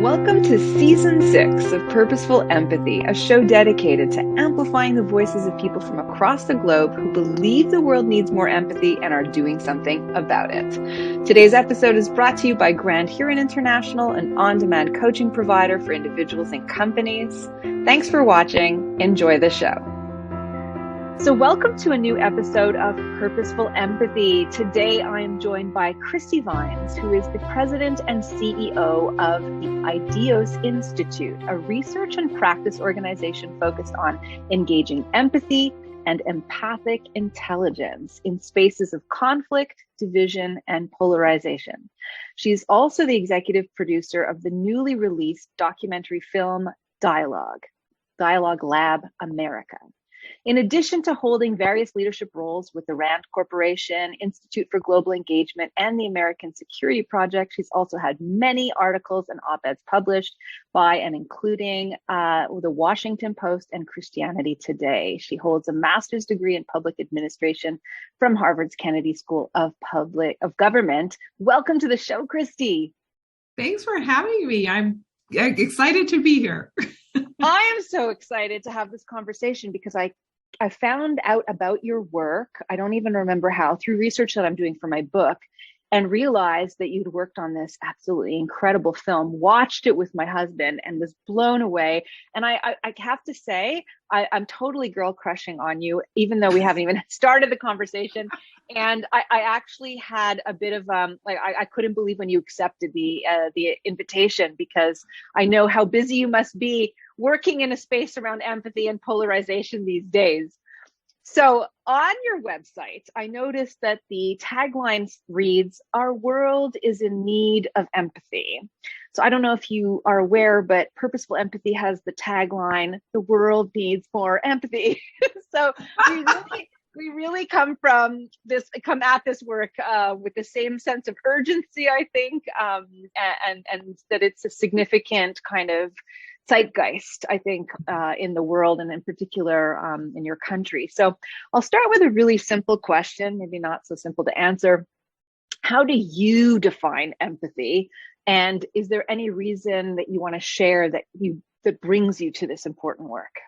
Welcome to Season 6 of Purposeful Empathy, a show dedicated to amplifying the voices of people from across the globe who believe the world needs more empathy and are doing something about it. Today's episode is brought to you by Grand Huron International, an on-demand coaching provider for individuals and companies. Thanks for watching. Enjoy the show. So welcome to a new episode of Purposeful Empathy. Today I am joined by Christy Vines, who is the president and CEO of the Ideos Institute, a research and practice organization focused on engaging empathy and empathic intelligence in spaces of conflict, division, and polarization. She's also the executive producer of the newly released documentary film Dialogue Lab America. In addition to holding various leadership roles with the RAND Corporation, Institute for Global Engagement, and the American Security Project, she's also had many articles and op-eds published by and including the Washington Post and Christianity Today. She holds a master's degree in public administration from Harvard's Kennedy School of Government. Welcome to the show, Christy. Thanks for having me. I'm excited to be here. I am so excited to have this conversation because I found out about your work. I don't even remember how, through research that I'm doing for my book, and realized that you'd worked on this absolutely incredible film, watched it with my husband and was blown away. And I have to say, I'm totally girl crushing on you, even though we haven't even started the conversation. And I actually had a bit of, I couldn't believe when you accepted the invitation, because I know how busy you must be working in a space around empathy and polarization these days. So on your website, I noticed that the tagline reads, "Our world is in need of empathy." So I don't know if you are aware, but Purposeful Empathy has the tagline, "The world needs more empathy." So we really come at this work with the same sense of urgency, I think, and that it's a significant kind of zeitgeist, I think, in the world and in particular in your country. So I'll start with a really simple question, maybe not so simple to answer. How do you define empathy? And is there any reason that you want to share that brings you to this important work?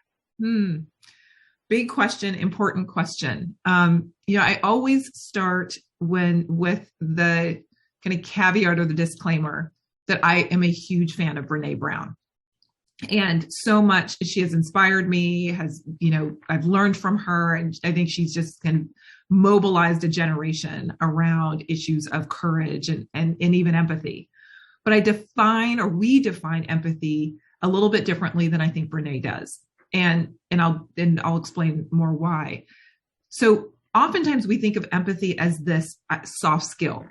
Big question, important question. I always start with the kind of caveat or the disclaimer that I am a huge fan of Brené Brown. And so much she has inspired me, I've learned from her, and I think she's just kind of mobilized a generation around issues of courage and even empathy. But we define empathy a little bit differently than I think Brené does. And I'll explain more why. So oftentimes we think of empathy as this soft skill.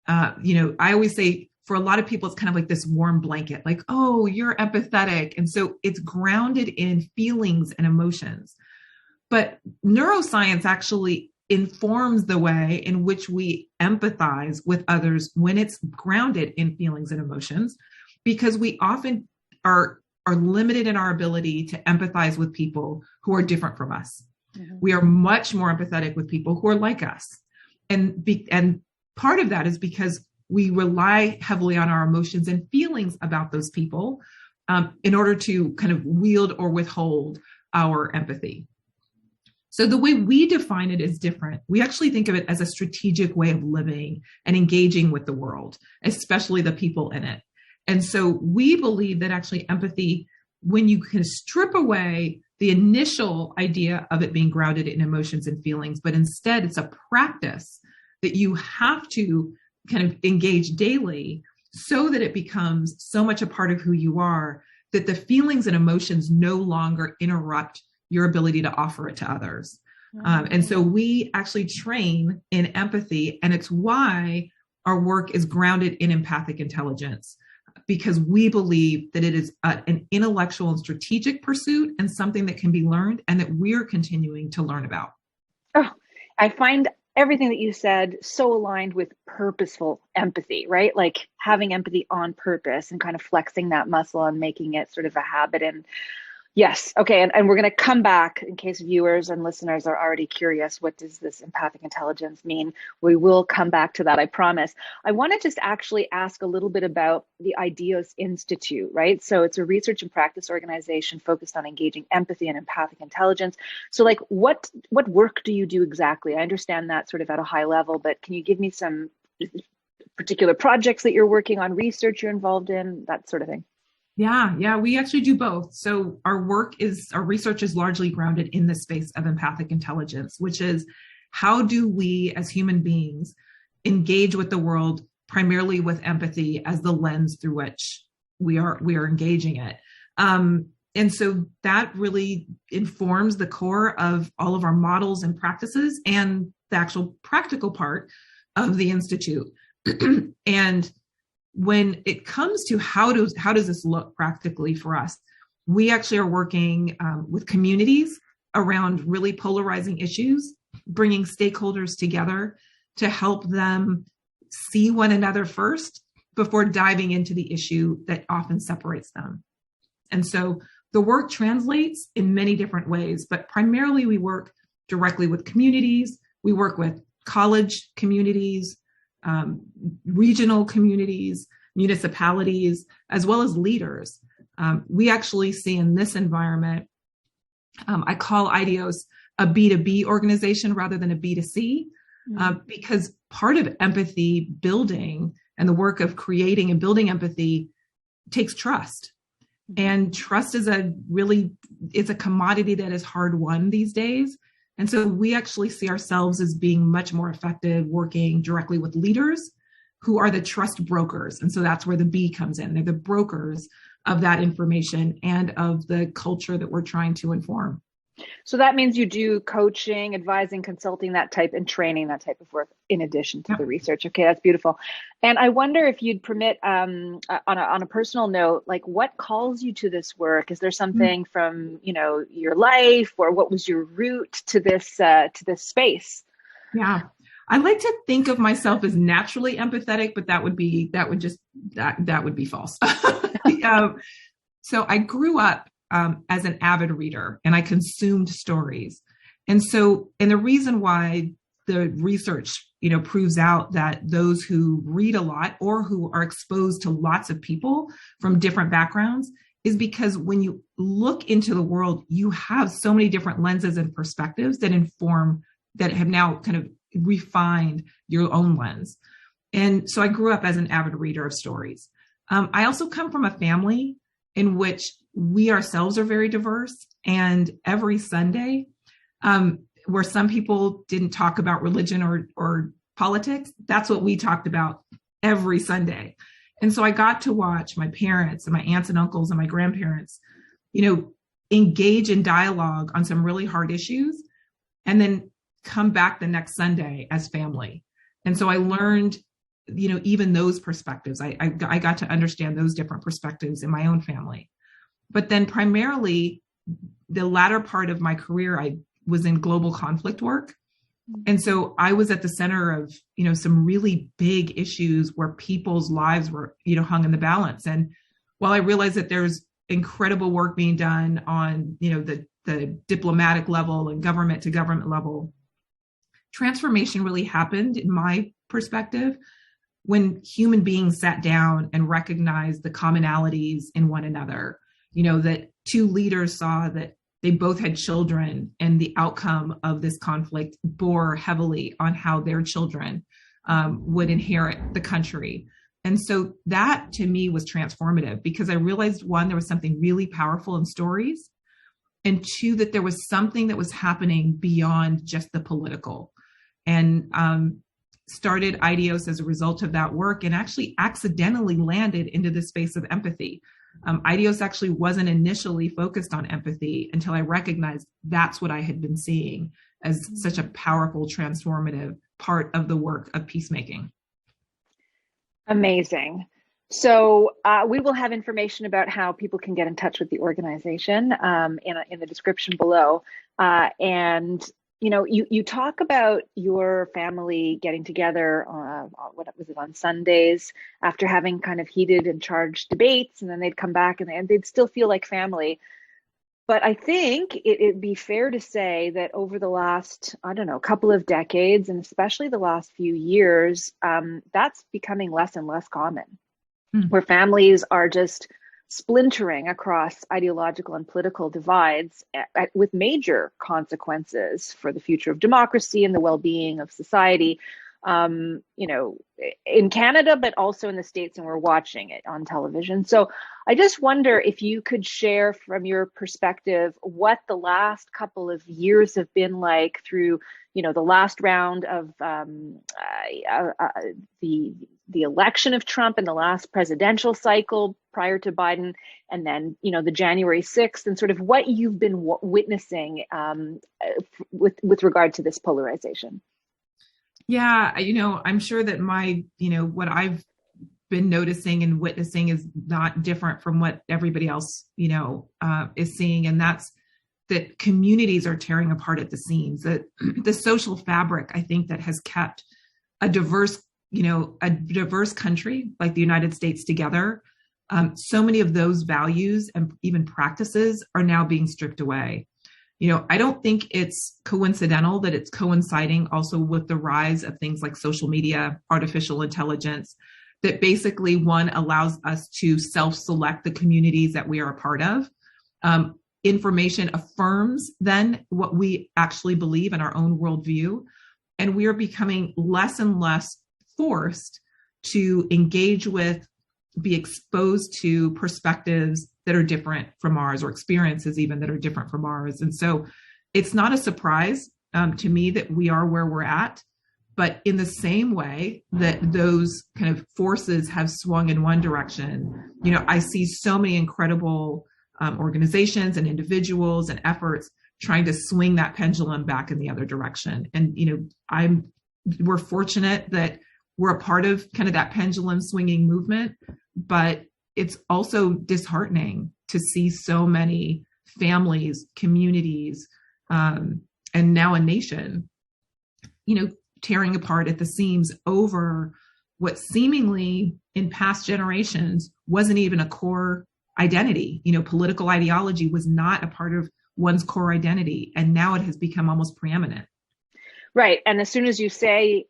I always say, for a lot of people, it's kind of like this warm blanket, like, oh, you're empathetic. And so it's grounded in feelings and emotions. But neuroscience actually informs the way in which we empathize with others when it's grounded in feelings and emotions, because we often are limited in our ability to empathize with people who are different from us. Mm-hmm. We are much more empathetic with people who are like us. And part of that is because we rely heavily on our emotions and feelings about those people in order to kind of wield or withhold our empathy. So the way we define it is different. We actually think of it as a strategic way of living and engaging with the world, especially the people in it. And so we believe that actually empathy, when you can strip away the initial idea of it being grounded in emotions and feelings, but instead it's a practice that you have to kind of engage daily so that it becomes so much a part of who you are that the feelings and emotions no longer interrupt your ability to offer it to others. Mm-hmm. And so we actually train in empathy, and it's why our work is grounded in empathic intelligence, because we believe that it is an intellectual and strategic pursuit and something that can be learned and that we're continuing to learn about. Oh, I find everything that you said so aligned with purposeful empathy, right? Like having empathy on purpose and kind of flexing that muscle and making it sort of a habit. And Yes. Okay. And we're going to come back in case viewers and listeners are already curious. What does this empathic intelligence mean? We will come back to that, I promise. I want to just actually ask a little bit about the Ideos Institute, right? So it's a research and practice organization focused on engaging empathy and empathic intelligence. So like what work do you do exactly? I understand that sort of at a high level, but can you give me some particular projects that you're working on, research you're involved in, that sort of thing? Yeah, we actually do both. So our research is largely grounded in the space of empathic intelligence, which is how do we as human beings engage with the world primarily with empathy as the lens through which we are engaging it. And so that really informs the core of all of our models and practices and the actual practical part of the Institute. And when it comes to how does this look practically for us, we actually are working with communities around really polarizing issues, bringing stakeholders together to help them see one another first before diving into the issue that often separates them. And so the work translates in many different ways, but primarily we work directly with communities. We work with college communities, regional communities, municipalities, as well as leaders. We actually see in this environment, I call Ideos a B2B organization rather than a B2C, because part of empathy building and the work of creating and building empathy takes trust. And trust is a commodity that is hard won these days. And so we actually see ourselves as being much more effective working directly with leaders who are the trust brokers. And so that's where the B comes in. They're the brokers of that information and of the culture that we're trying to inform. So that means you do coaching, advising, consulting, that type, and training, that type of work in addition to the research. Okay, that's beautiful. And I wonder if you'd permit, on a personal note, like what calls you to this work? Is there something from your life, or what was your route to this space? Yeah, I like to think of myself as naturally empathetic, but that would be false. So I grew up as an avid reader, and I consumed stories. And the reason why the research, proves out that those who read a lot or who are exposed to lots of people from different backgrounds is because when you look into the world, you have so many different lenses and perspectives that have now kind of refined your own lens. And so I grew up as an avid reader of stories. I also come from a family in which we ourselves are very diverse. And every Sunday, where some people didn't talk about religion or politics, that's what we talked about every Sunday. And so I got to watch my parents and my aunts and uncles and my grandparents, engage in dialogue on some really hard issues, and then come back the next Sunday as family. And so I learned, even those perspectives. I got to understand those different perspectives in my own family. But then primarily the latter part of my career, I was in global conflict work. And so I was at the center of, some really big issues where people's lives were, hung in the balance. And while I realized that there's incredible work being done on, the diplomatic level and government to government level, transformation really happened, in my perspective, when human beings sat down and recognized the commonalities in one another. That two leaders saw that they both had children, and the outcome of this conflict bore heavily on how their children would inherit the country. And so that to me was transformative, because I realized, one, there was something really powerful in stories, and two, that there was something that was happening beyond just the political. And started Ideos as a result of that work, and actually accidentally landed into the space of empathy. Ideos actually wasn't initially focused on empathy until I recognized that's what I had been seeing as such a powerful, transformative part of the work of peacemaking. Amazing. So we will have information about how people can get in touch with the organization in the description below. And you talk about your family getting together, what was it, on Sundays after having kind of heated and charged debates, and then they'd come back and they'd still feel like family. But I think it'd be fair to say that over the last, I don't know, couple of decades, and especially the last few years, that's becoming less and less common, Mm. where families are just splintering across ideological and political divides with major consequences for the future of democracy and the well-being of society. You know, in Canada, but also in the States, and we're watching it on television. So I just wonder if you could share from your perspective what the last couple of years have been like through, you know, the last round of the election of Trump and the last presidential cycle prior to Biden, and then, you know, the January 6th, and sort of what you've been witnessing with regard to this polarization. Yeah, you know, I'm sure that what I've been noticing and witnessing is not different from what everybody else, is seeing. And that's that communities are tearing apart at the seams, that the social fabric, I think, that has kept a diverse country like the United States together. So many of those values and even practices are now being stripped away. I don't think it's coincidental that it's coinciding also with the rise of things like social media, artificial intelligence, that basically one allows us to self-select the communities that we are a part of. Information affirms then what we actually believe in our own worldview. And we are becoming less and less forced to engage with, be exposed to perspectives that are different from ours, or experiences even that are different from ours. And so it's not a surprise to me that we are where we're at. But in the same way that those kind of forces have swung in one direction, I see so many incredible organizations and individuals and efforts trying to swing that pendulum back in the other direction. And, we're fortunate that we're a part of kind of that pendulum swinging movement, but it's also disheartening to see so many families, communities, and now a nation, tearing apart at the seams over what seemingly in past generations wasn't even a core identity. Political ideology was not a part of one's core identity, and now it has become almost preeminent. Right. And as soon as you say,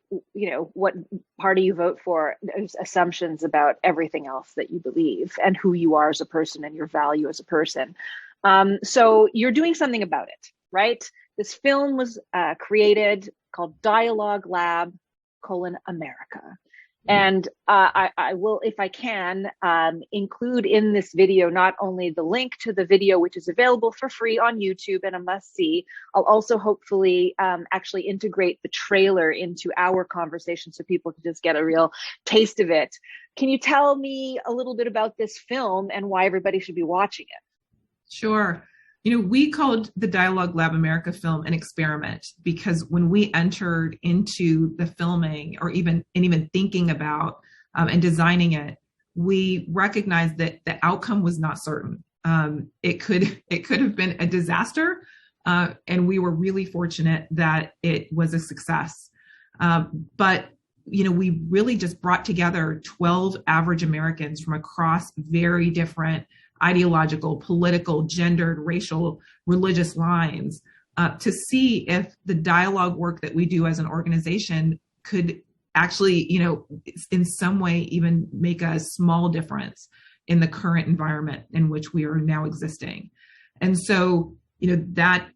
what party you vote for, there's assumptions about everything else that you believe and who you are as a person and your value as a person. So you're doing something about it, right? This film was created called Dialogue Lab: America. And I will, if I can, include in this video not only the link to the video, which is available for free on YouTube and a must-see. I'll also hopefully actually integrate the trailer into our conversation so people can just get a real taste of it. Can you tell me a little bit about this film and why everybody should be watching it? Sure. We called the Dialogue Lab America film an experiment because when we entered into the filming or even thinking about and designing it, we recognized that the outcome was not certain. It could have been a disaster, and we were really fortunate that it was a success. But we really just brought together 12 average Americans from across very different ideological, political, gendered, racial, religious lines to see if the dialogue work that we do as an organization could actually, in some way even make a small difference in the current environment in which we are now existing. And so, that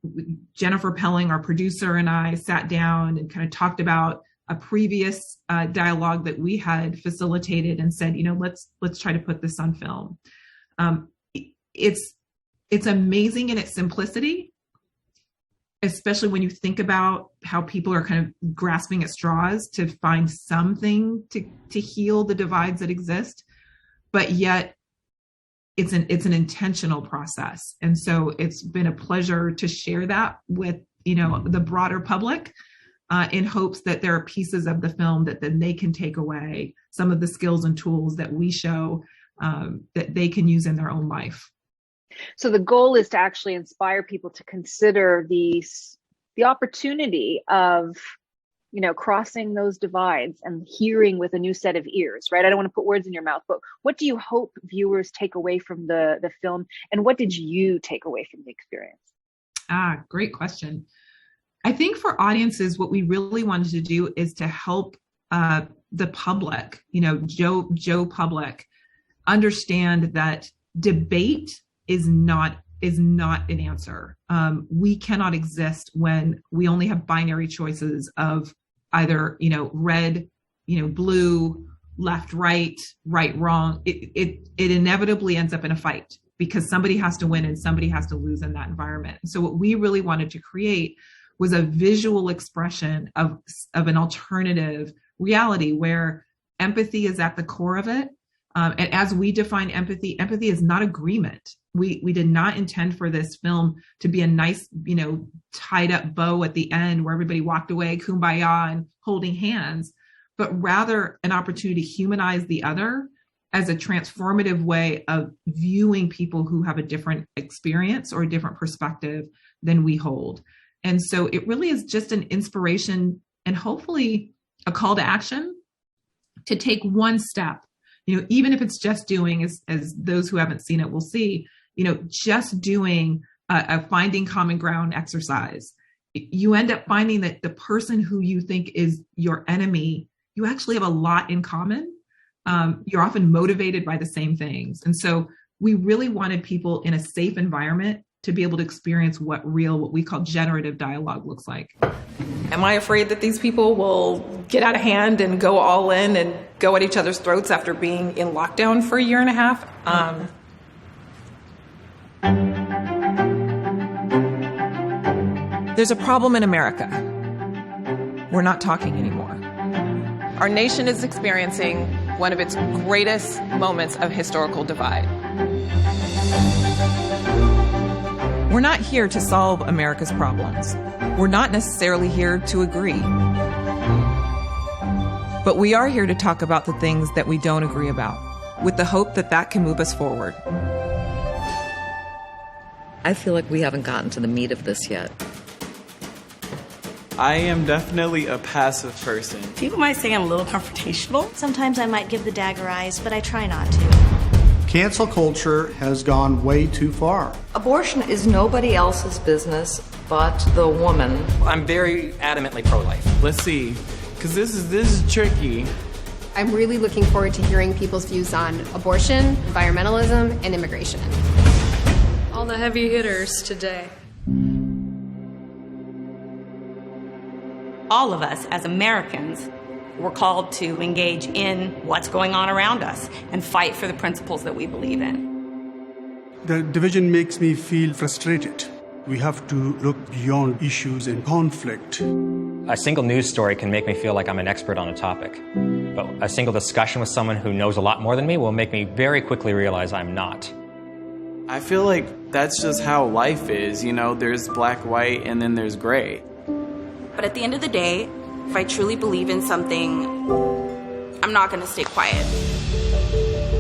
Jennifer Pelling, our producer, and I sat down and kind of talked about a previous dialogue that we had facilitated and said, let's try to put this on film. It's amazing in its simplicity, especially when you think about how people are kind of grasping at straws to find something to heal the divides that exist. But yet it's an intentional process. And so it's been a pleasure to share that with, the broader public in hopes that there are pieces of the film that then they can take away some of the skills and tools that we show that they can use in their own life. So the goal is to actually inspire people to consider the opportunity of crossing those divides and hearing with a new set of ears, right? I don't want to put words in your mouth, but what do you hope viewers take away from the film, and what did you take away from the experience? Great question. I think for audiences, what we really wanted to do is to help the public, Joe public, understand that debate is not an answer. We cannot exist when we only have binary choices of either, red, blue, left, right, wrong. It inevitably ends up in a fight because somebody has to win and somebody has to lose in that environment. So what we really wanted to create was a visual expression of an alternative reality where empathy is at the core of it. And as we define empathy is not agreement. We did not intend for this film to be a nice, tied up bow at the end where everybody walked away, kumbaya and holding hands, but rather an opportunity to humanize the other as a transformative way of viewing people who have a different experience or a different perspective than we hold. And so it really is just an inspiration and hopefully a call to action to take one step, even if it's just doing, as those who haven't seen it will see, just doing a finding common ground exercise. You end up finding that the person who you think is your enemy, you actually have a lot in common. You're often motivated by the same things. And so we really wanted people in a safe environment to be able to experience what we call generative dialogue looks like. Am I afraid that these people will get out of hand and go all in and go at each other's throats after being in lockdown for a year and a half? There's a problem in America. We're not talking anymore. Our nation is experiencing one of its greatest moments of historical divide. We're not here to solve America's problems. We're not necessarily here to agree. But we are here to talk about the things that we don't agree about, with the hope that that can move us forward. I feel like we haven't gotten to the meat of this yet. I am definitely a passive person. People might say I'm a little confrontational. Sometimes I might give the dagger eyes, but I try not to. Cancel culture has gone way too far. Abortion is nobody else's business but the woman. I'm very adamantly pro-life. Let's see, because this is tricky. I'm really looking forward to hearing people's views on abortion, environmentalism, and immigration. All the heavy hitters today. All of us as Americans were called to engage in what's going on around us and fight for the principles that we believe in. The division makes me feel frustrated. We have to look beyond issues and conflict. A single news story can make me feel like I'm an expert on a topic. But a single discussion with someone who knows a lot more than me will make me very quickly realize I'm not. I feel like that's just how life is. There's black, white, and then there's gray. But at the end of the day, if I truly believe in something, I'm not going to stay quiet.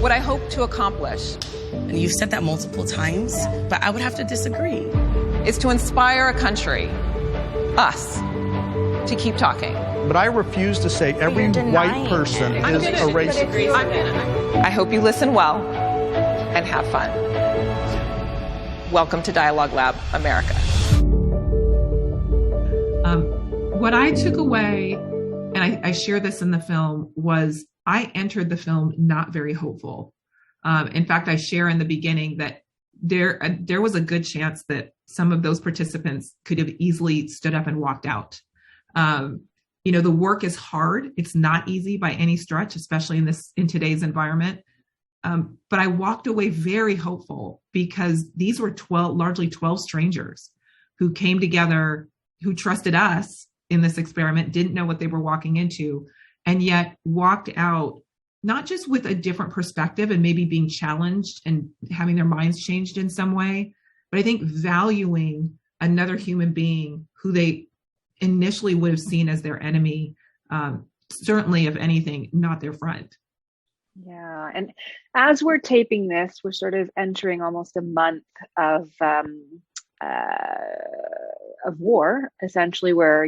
What I hope to accomplish, And you've said that multiple times, but I would have to disagree, is to inspire a country, us, to keep talking. But I refuse to say every white person is a racist. I hope you listen well and have fun. Welcome to Dialogue Lab America. What I took away, and I share this in the film, was I entered the film not very hopeful. In fact, I share in the beginning that there was a good chance that some of those participants could have easily stood up and walked out. The work is hard. It's not easy by any stretch, especially in today's environment. But I walked away very hopeful because these were largely 12 strangers who came together, who trusted us in this experiment, didn't know what they were walking into, and yet walked out not just with a different perspective and maybe being challenged and having their minds changed in some way, but I think valuing another human being who they initially would have seen as their enemy, certainly, if anything, not their friend. Yeah. And as we're taping this, we're sort of entering almost a month of war, essentially, where,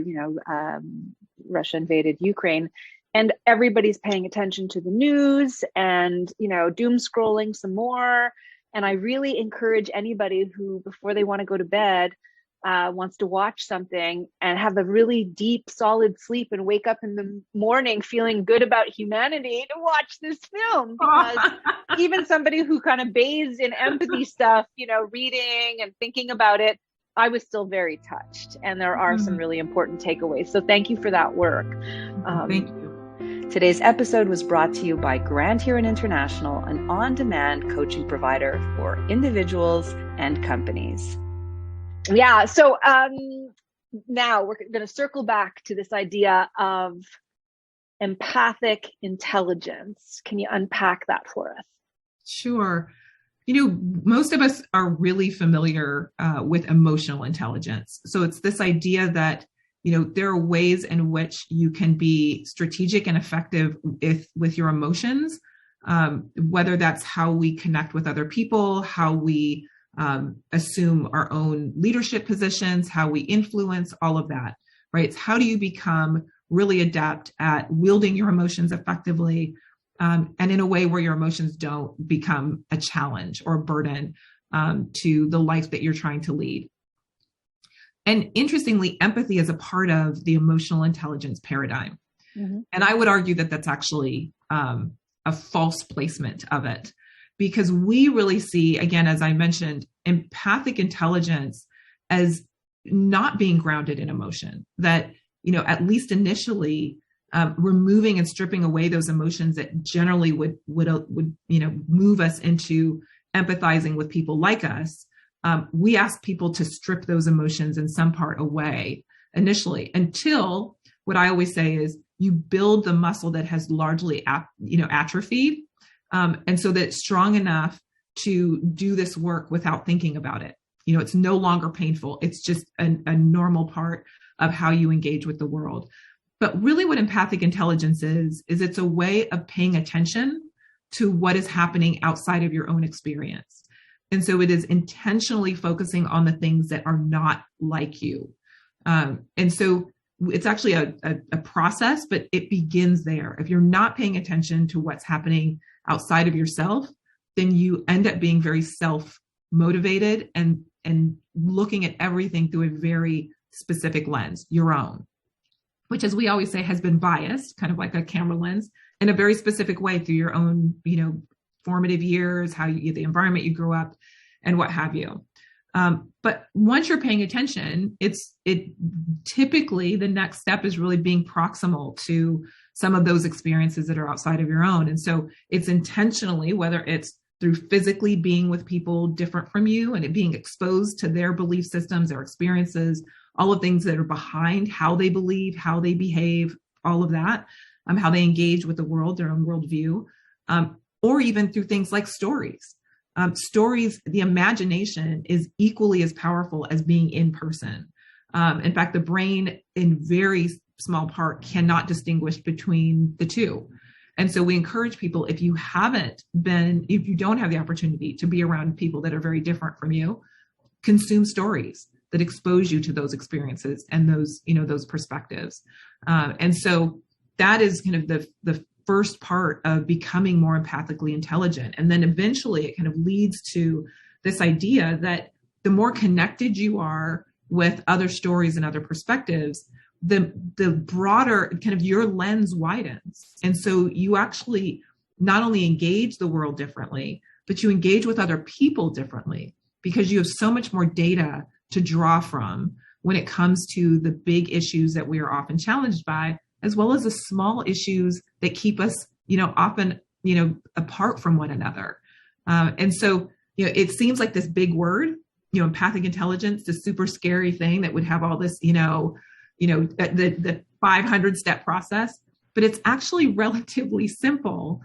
Russia invaded Ukraine. And everybody's paying attention to the news and, doom scrolling some more. And I really encourage anybody who, before they want to go to bed, wants to watch something and have a really deep, solid sleep and wake up in the morning feeling good about humanity, to watch this film. Because even somebody who kind of bathes in empathy stuff, reading and thinking about it, I was still very touched. And there are some really important takeaways. So thank you for that work. Thank you. Today's episode was brought to you by Grand Huron International, an on-demand coaching provider for individuals and companies. Yeah. So now we're going to circle back to this idea of empathic intelligence. Can you unpack that for us? Sure. Most of us are really familiar with emotional intelligence. So it's this idea that, there are ways in which you can be strategic and effective with your emotions, whether that's how we connect with other people, how we assume our own leadership positions, how we influence, all of that, right? It's how do you become really adept at wielding your emotions effectively, and in a way where your emotions don't become a challenge or a burden to the life that you're trying to lead. And interestingly, empathy is a part of the emotional intelligence paradigm. Mm-hmm. And I would argue that that's actually a false placement of it, because we really see, again, as I mentioned, empathic intelligence as not being grounded in emotion, that, at least initially, removing and stripping away those emotions that generally would move us into empathizing with people like us. We ask people to strip those emotions in some part away initially, until what I always say is you build the muscle that has largely atrophied, and so that it's strong enough to do this work without thinking about it. It's no longer painful. It's just a normal part of how you engage with the world. But really what empathic intelligence is it's a way of paying attention to what is happening outside of your own experience. And so it is intentionally focusing on the things that are not like you. And so it's actually a process, but it begins there. If you're not paying attention to what's happening outside of yourself, then you end up being very self-motivated and looking at everything through a very specific lens, your own, which, as we always say, has been biased, kind of like a camera lens, in a very specific way through your own, formative years, the environment you grew up, and what have you. But once you're paying attention, it typically the next step is really being proximal to some of those experiences that are outside of your own. And so it's intentionally, whether it's through physically being with people different from you and it being exposed to their belief systems, their experiences, all of things that are behind how they believe, how they behave, all of that, how they engage with the world, their own worldview, or even through things like stories. Stories, the imagination is equally as powerful as being in person. In fact, the brain in very small part cannot distinguish between the two. And so we encourage people, if you don't have the opportunity to be around people that are very different from you, consume stories that expose you to those experiences and those perspectives. And so that is kind of the first part of becoming more empathically intelligent. And then eventually it kind of leads to this idea that the more connected you are with other stories and other perspectives, the broader kind of your lens widens. And so you actually not only engage the world differently, but you engage with other people differently, because you have so much more data to draw from when it comes to the big issues that we are often challenged by, as well as the small issues that keep us, often, apart from one another. And so, it seems like this big word, empathic intelligence, this super scary thing that would have all this, the 500-step process, but it's actually relatively simple,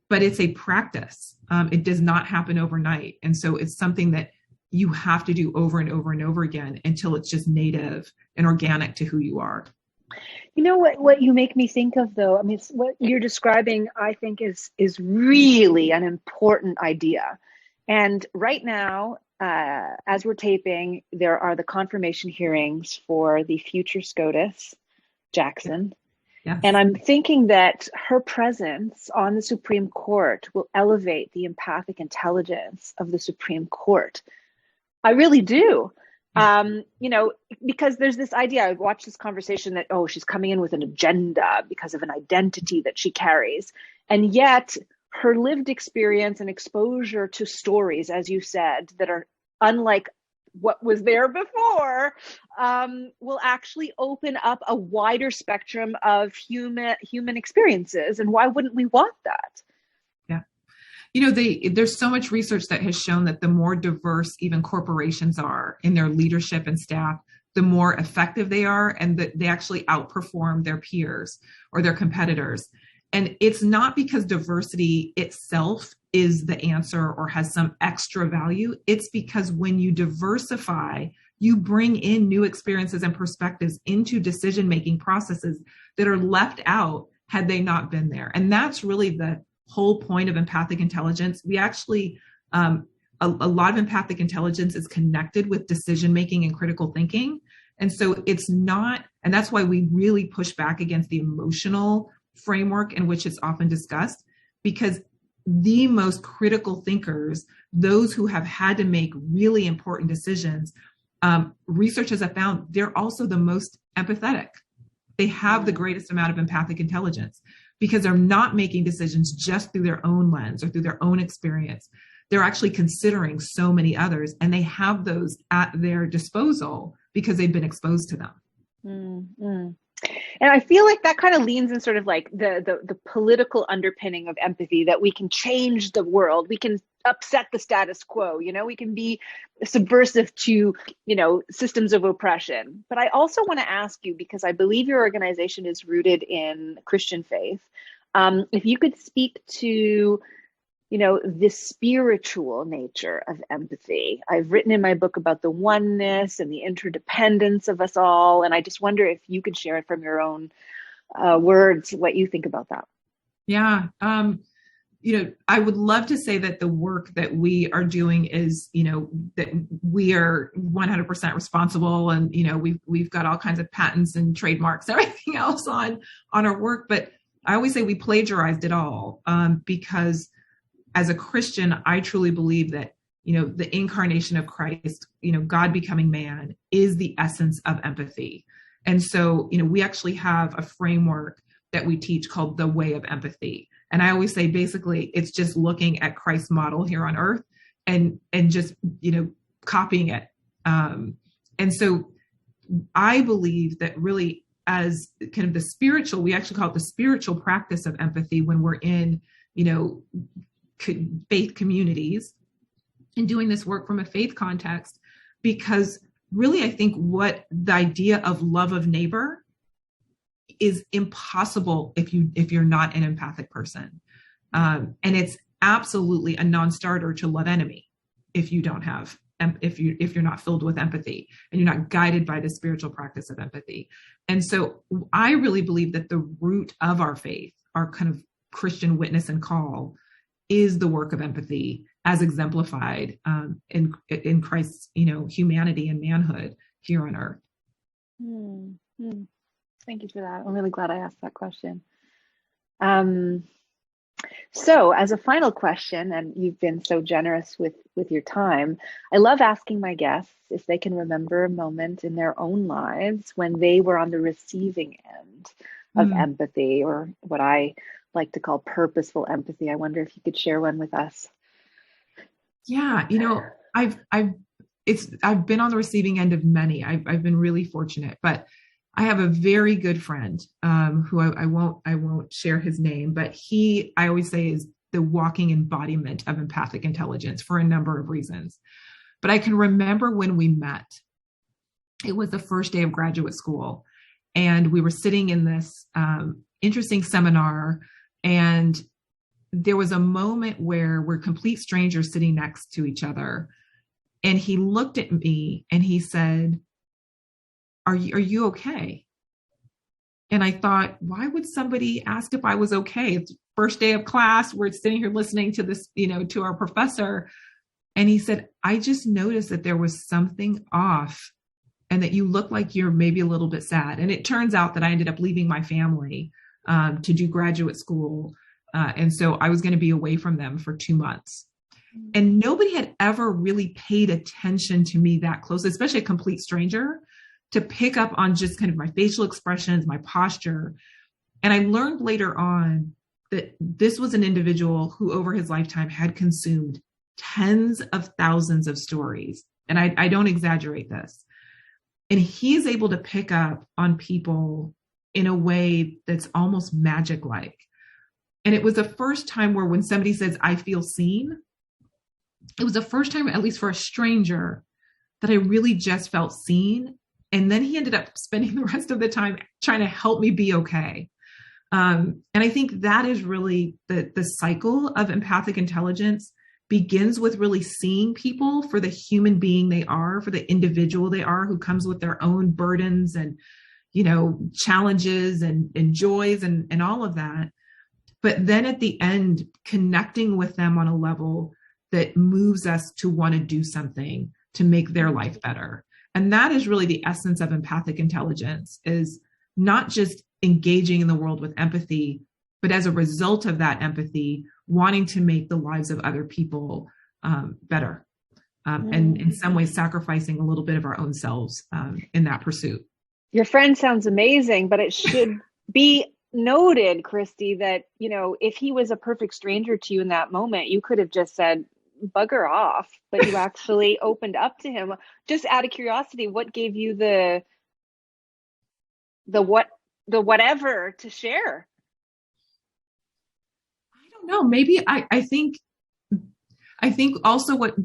but it's a practice. It does not happen overnight. And so it's something that you have to do over and over and over again until it's just native and organic to who you are. What you make me think of, though, what you're describing, I think is really an important idea. And right now, as we're taping, there are the confirmation hearings for the future SCOTUS, Jackson. Yes. And I'm thinking that her presence on the Supreme Court will elevate the empathic intelligence of the Supreme Court. I really do. Because there's this idea, I watched this conversation that, she's coming in with an agenda because of an identity that she carries. And yet her lived experience and exposure to stories, as you said, that are unlike what was there before, will actually open up a wider spectrum of human experiences. And why wouldn't we want that? Yeah. There's so much research that has shown that the more diverse even corporations are in their leadership and staff, the more effective they are, and that they actually outperform their peers or their competitors. And it's not because diversity itself is the answer or has some extra value. It's because when you diversify, you bring in new experiences and perspectives into decision-making processes that are left out had they not been there. And that's really the whole point of empathic intelligence. We actually, a lot of empathic intelligence is connected with decision-making and critical thinking. And so it's not, and that's why we really push back against the emotional framework in which it's often discussed, because the most critical thinkers, those who have had to make really important decisions, researchers have found they're also the most empathetic. They have the greatest amount of empathic intelligence because they're not making decisions just through their own lens or through their own experience. They're actually considering so many others, and they have those at their disposal because they've been exposed to them. Mm-hmm. And I feel like that kind of leans in sort of like the political underpinning of empathy, that we can change the world. We can upset the status quo, we can be subversive to, systems of oppression. But I also want to ask you, because I believe your organization is rooted in Christian faith, if you could speak to, the spiritual nature of empathy. I've written in my book about the oneness and the interdependence of us all. And I just wonder if you could share it from your own words, what you think about that. Yeah. I would love to say that the work that we are doing is, that we are 100% responsible, and, we've got all kinds of patents and trademarks, everything else on our work. But I always say we plagiarized it all because as a Christian, I truly believe that, the incarnation of Christ, God becoming man, is the essence of empathy. And so, we actually have a framework that we teach called the way of empathy. And I always say, basically, it's just looking at Christ's model here on earth and just, copying it. And so I believe that really, as kind of the spiritual, we actually call it the spiritual practice of empathy when we're in, faith communities and doing this work from a faith context, because really, I think what the idea of love of neighbor is impossible if you're not an empathic person. And it's absolutely a non-starter to love enemy if you don't have, if you're not filled with empathy and you're not guided by the spiritual practice of empathy. And so I really believe that the root of our faith, our kind of Christian witness and call, is the work of empathy as exemplified in Christ's, humanity and manhood here on earth. Mm-hmm. Thank you for that. I'm really glad I asked that question. So as a final question, and you've been so generous with your time, I love asking my guests if they can remember a moment in their own lives when they were on the receiving end of empathy, or what I like to call purposeful empathy. I wonder if you could share one with us. Yeah, I've been on the receiving end of many. I've been really fortunate, but I have a very good friend who I won't share his name, but I always say is the walking embodiment of empathic intelligence for a number of reasons. But I can remember when we met. It was the first day of graduate school, and we were sitting in this interesting seminar, and there was a moment where we're complete strangers sitting next to each other, and he looked at me and he said, Are you okay? And I thought, why would somebody ask if I was okay? It's first day of class. We're sitting here listening to this, to our professor. And he said, I just noticed that there was something off and that you look like you're maybe a little bit sad. And it turns out that I ended up leaving my family to do graduate school. And so I was going to be away from them for 2 months. And nobody had ever really paid attention to me that close, especially a complete stranger, to pick up on just kind of my facial expressions, my posture. And I learned later on that this was an individual who over his lifetime had consumed tens of thousands of stories. And I don't exaggerate this. And he's able to pick up on people in a way that's almost magic-like. And it was the first time where when somebody says, I feel seen, it was the first time, at least for a stranger, that I really just felt seen. And then he ended up spending the rest of the time trying to help me be okay. And I think that is really the cycle of empathic intelligence begins with really seeing people for the human being they are, for the individual they are, who comes with their own burdens and, challenges and joys and all of that. But then at the end, connecting with them on a level that moves us to want to do something to make their life better. And that is really the essence of empathic intelligence, is not just engaging in the world with empathy, but as a result of that empathy, wanting to make the lives of other people better. And in some ways, sacrificing a little bit of our own selves in that pursuit. Your friend sounds amazing, but it should be noted, Christy, that, if he was a perfect stranger to you in that moment, you could have just said, bugger off, but you actually opened up to him. Just out of curiosity, what gave you the whatever to share? I don't know. Maybe I think also what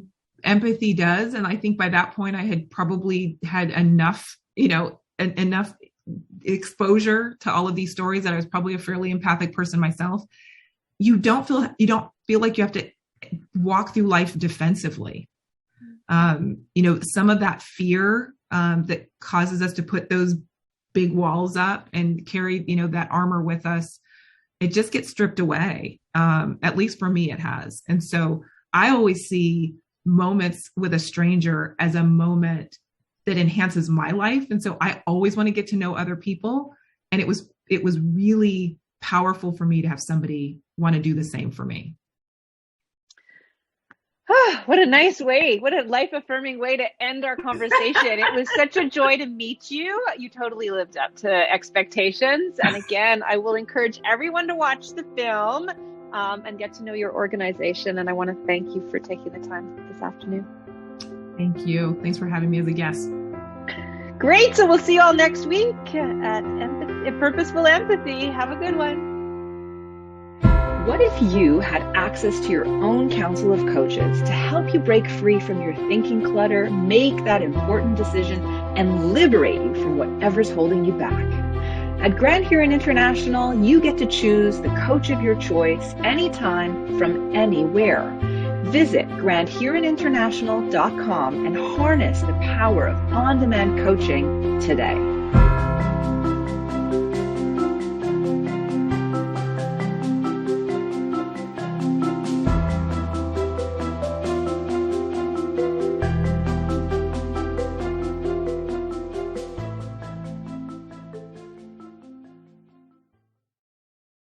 empathy does, and I think by that point I had probably had enough, enough exposure to all of these stories that I was probably a fairly empathic person myself. You don't feel like you have to walk through life defensively. Some of that fear that causes us to put those big walls up and carry, that armor with us, it just gets stripped away. At least for me, it has. And so I always see moments with a stranger as a moment that enhances my life. And so I always want to get to know other people. And it was really powerful for me to have somebody want to do the same for me. What a nice way. What a life-affirming way to end our conversation. It was such a joy to meet you. You totally lived up to expectations. And again, I will encourage everyone to watch the film and get to know your organization. And I want to thank you for taking the time this afternoon. Thank you. Thanks for having me as a guest. Great. So we'll see you all next week at Purposeful Empathy. Have a good one. What if you had access to your own council of coaches to help you break free from your thinking clutter, make that important decision, and liberate you from whatever's holding you back? At Grand Huron International, you get to choose the coach of your choice anytime from anywhere. Visit grandhuroninternational.com and harness the power of on-demand coaching today.